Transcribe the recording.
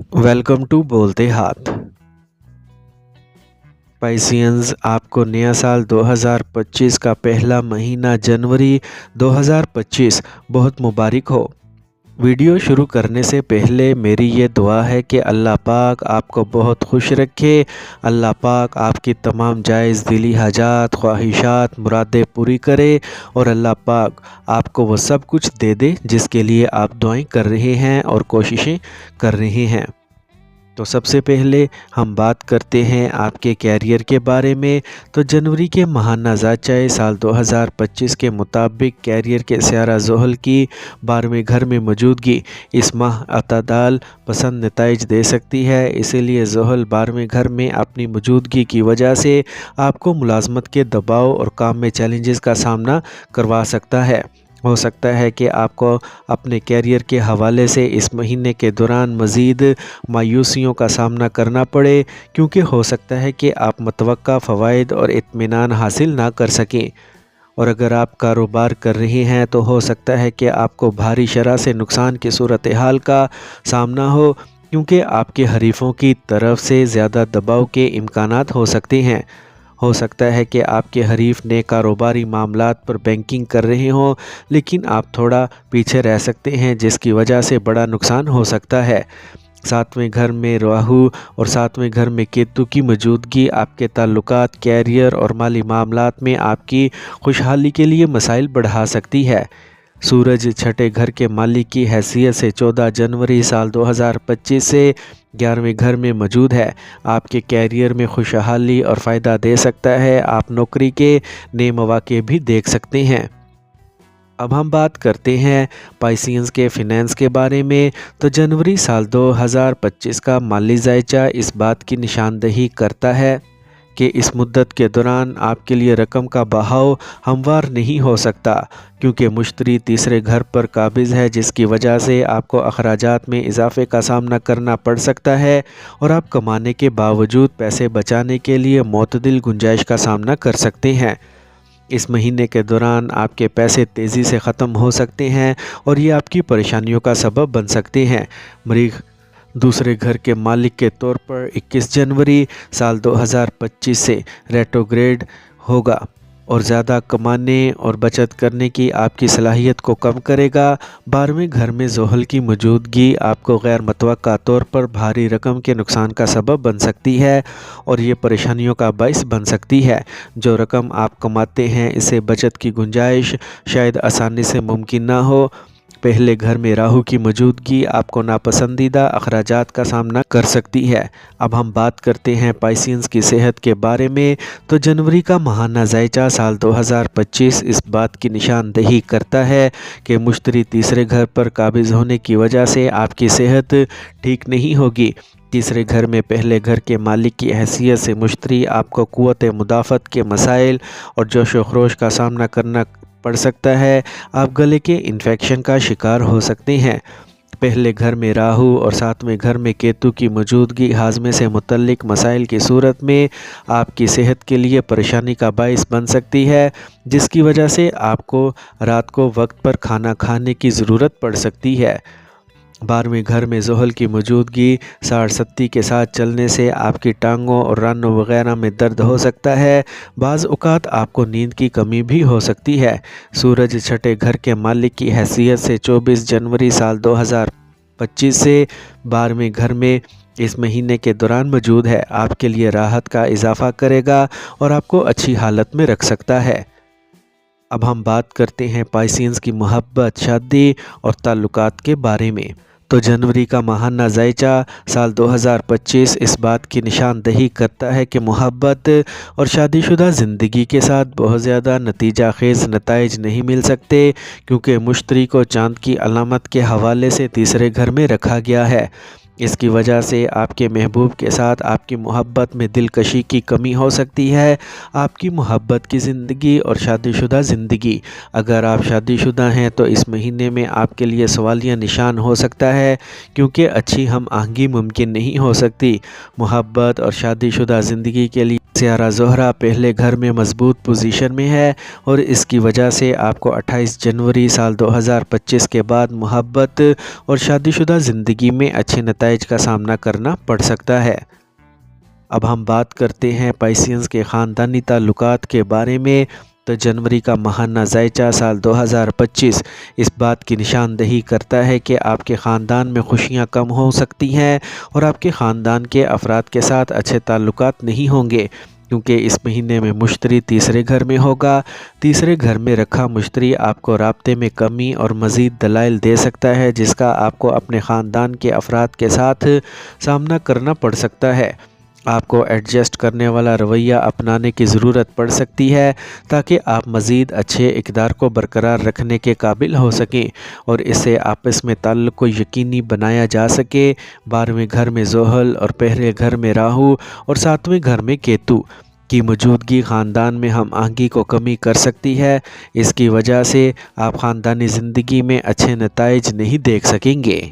Welcome to बोलते हाथ। Pisceans, आपको नया साल 2025 का पहला महीना जनवरी 2025 बहुत मुबारक हो। वीडियो शुरू करने से पहले मेरी ये दुआ है कि अल्लाह पाक आपको बहुत खुश रखे। अल्लाह पाक आपकी तमाम जायज़ दिली हाजात, ख्वाहिशात, मुरादें पूरी करे और अल्लाह पाक आपको वो सब कुछ दे दे जिसके लिए आप दुआएं कर रहे हैं और कोशिशें कर रहे हैं। तो सबसे पहले हम बात करते हैं आपके कैरियर के बारे में। तो जनवरी के महाना ज़ाचाए साल 2025 के मुताबिक कैरियर के सियारा ज़ोहल की 12वें घर में मौजूदगी इस माह अतदाल पसंद नताइज दे सकती है। इसीलिए ज़ोहल 12वें घर में अपनी मौजूदगी की वजह से आपको मुलाजमत के दबाव और काम में चैलेंजेस का सामना करवा सकता है। हो सकता है कि आपको अपने कैरियर के हवाले से इस महीने के दौरान मज़ीद मायूसियों का सामना करना पड़े, क्योंकि हो सकता है कि आप मुतवक्का फ़वाइद और इत्मीनान हासिल ना कर सकें। और अगर आप कारोबार कर रहे हैं तो हो सकता है कि आपको भारी शरह से नुकसान की सूरत हाल का सामना हो, क्योंकि आपके हरीफों की तरफ से ज़्यादा दबाव के इम्कानात हो सकते हैं। हो सकता है कि आपके हरीफ ने कारोबारी मामलात पर बैंकिंग कर रहे हों, लेकिन आप थोड़ा पीछे रह सकते हैं, जिसकी वजह से बड़ा नुकसान हो सकता है। 7वें घर में राहु और 7वें घर में केतु की मौजूदगी आपके ताल्लुकात, कैरियर और माली मामलात में आपकी खुशहाली के लिए मसाइल बढ़ा सकती है। सूरज छठे घर के मालिक की हैसियत से 14 जनवरी साल 2025 से 11वें घर में मौजूद है। आपके कैरियर में खुशहाली और फ़ायदा दे सकता है। आप नौकरी के नए मौके भी देख सकते हैं। अब हम बात करते हैं पाइसियंस के फ़िनेंस के बारे में। तो जनवरी साल 2025 का माली ज़ायचा इस बात की निशानदही करता है कि इस मुद्दत के दौरान आपके लिए रकम का बहाव हमवार नहीं हो सकता, क्योंकि मुश्तरी तीसरे घर पर काबिज़ है, जिसकी वजह से आपको अखराजात में इजाफे का सामना करना पड़ सकता है और आप कमाने के बावजूद पैसे बचाने के लिए मोतदिल गुंजाइश का सामना कर सकते हैं। इस महीने के दौरान आपके पैसे तेज़ी से ख़त्म हो सकते हैं और ये आपकी परेशानियों का सबब बन सकते हैं। मरीख दूसरे घर के मालिक के तौर पर 21 जनवरी साल 2025 से रेट्रोग्रेड होगा और ज़्यादा कमाने और बचत करने की आपकी सलाहियत को कम करेगा। 12वें घर में ज़ोहल की मौजूदगी आपको गैर मुतवक्का तौर पर भारी रकम के नुकसान का सबब बन सकती है और ये परेशानियों का बाइस बन सकती है। जो रकम आप कमाते हैं इसे बचत की गुंजाइश शायद आसानी से मुमकिन ना हो। पहले घर में राहु की मौजूदगी आपको नापसंदीदा अखराजात का सामना कर सकती है। अब हम बात करते हैं पाइसियंस की सेहत के बारे में। तो जनवरी का महाना ज़ायचा साल 2025 इस बात की निशानदही करता है कि मुश्तरी तीसरे घर पर काबिज़ होने की वजह से आपकी सेहत ठीक नहीं होगी। तीसरे घर में पहले घर के मालिक की हैसियत से मुश्तरी आपको क़ुव्वत मुदाफ़त के मसाइल और जोश व खरोश का सामना करना पड़ सकता है। आप गले के इन्फेक्शन का शिकार हो सकते हैं। पहले घर में राहु और 7वें घर में केतु की मौजूदगी हाजमे से मुतल्लिक मसाइल की सूरत में आपकी सेहत के लिए परेशानी का बाइस बन सकती है, जिसकी वजह से आपको रात को वक्त पर खाना खाने की ज़रूरत पड़ सकती है। 12वें घर में ज़ोहल की मौजूदगी साढ़सत्ती के साथ चलने से आपकी टांगों और रानों वगैरह में दर्द हो सकता है। बाज़ औक़ात आपको नींद की कमी भी हो सकती है। सूरज छठे घर के मालिक की हैसियत से 24 जनवरी साल 2025 से 12वें घर में इस महीने के दौरान मौजूद है। आपके लिए राहत का इजाफ़ा करेगा और आपको अच्छी हालत में रख सकता है। अब हम बात करते हैं पाइसियंस की मोहब्बत, शादी और ताल्लुकात के बारे में। तो जनवरी का महाना ज़ायचा साल 2025 इस बात की निशानदही करता है कि मोहब्बत और शादीशुदा ज़िंदगी के साथ बहुत ज़्यादा नतीजा खेज़ नताइज नहीं मिल सकते, क्योंकि मुश्तरी को चाँद की अलामत के हवाले से तीसरे घर में रखा गया है। इसकी वजह से आपके महबूब के साथ आपकी मोहब्बत में दिलकशी की कमी हो सकती है। आपकी मोहब्बत की ज़िंदगी और शादीशुदा ज़िंदगी, अगर आप शादीशुदा हैं तो इस महीने में आपके लिए सवालिया निशान हो सकता है, क्योंकि अच्छी हम आहंगी मुमकिन नहीं हो सकती। मोहब्बत और शादीशुदा ज़िंदगी के लिए سیارہ زہرہ پہلے گھر میں مضبوط پوزیشن میں ہے اور اس کی وجہ سے آپ کو 28 جنوری سال 2025 کے بعد محبت اور شادی شدہ زندگی میں اچھے نتائج کا سامنا کرنا پڑ سکتا ہے۔ اب ہم بات کرتے ہیں پائسینز کے خاندانی تعلقات کے بارے میں۔ تو جنوری کا ماہانہ ذائچہ سال 2025 اس بات کی نشاندہی کرتا ہے کہ آپ کے خاندان میں خوشیاں کم ہو سکتی ہیں اور آپ کے خاندان کے افراد کے ساتھ اچھے تعلقات نہیں ہوں گے، کیونکہ اس مہینے میں مشتری تیسرے گھر میں ہوگا۔ تیسرے گھر میں رکھا مشتری آپ کو رابطے میں کمی اور مزید دلائل دے سکتا ہے، جس کا آپ کو اپنے خاندان کے افراد کے ساتھ سامنا کرنا پڑ سکتا ہے۔ آپ کو ایڈجسٹ کرنے والا رویہ اپنانے کی ضرورت پڑ سکتی ہے تاکہ آپ مزید اچھے اقدار کو برقرار رکھنے کے قابل ہو سکیں اور اس سے آپس میں تعلق کو یقینی بنایا جا سکے۔ 12ویں گھر میں زحل اور پہلے گھر میں راہو اور 7ویں گھر میں کیتو کی موجودگی خاندان میں ہم آہنگی کو کمی کر سکتی ہے۔ اس کی وجہ سے آپ خاندانی زندگی میں اچھے نتائج نہیں دیکھ سکیں گے۔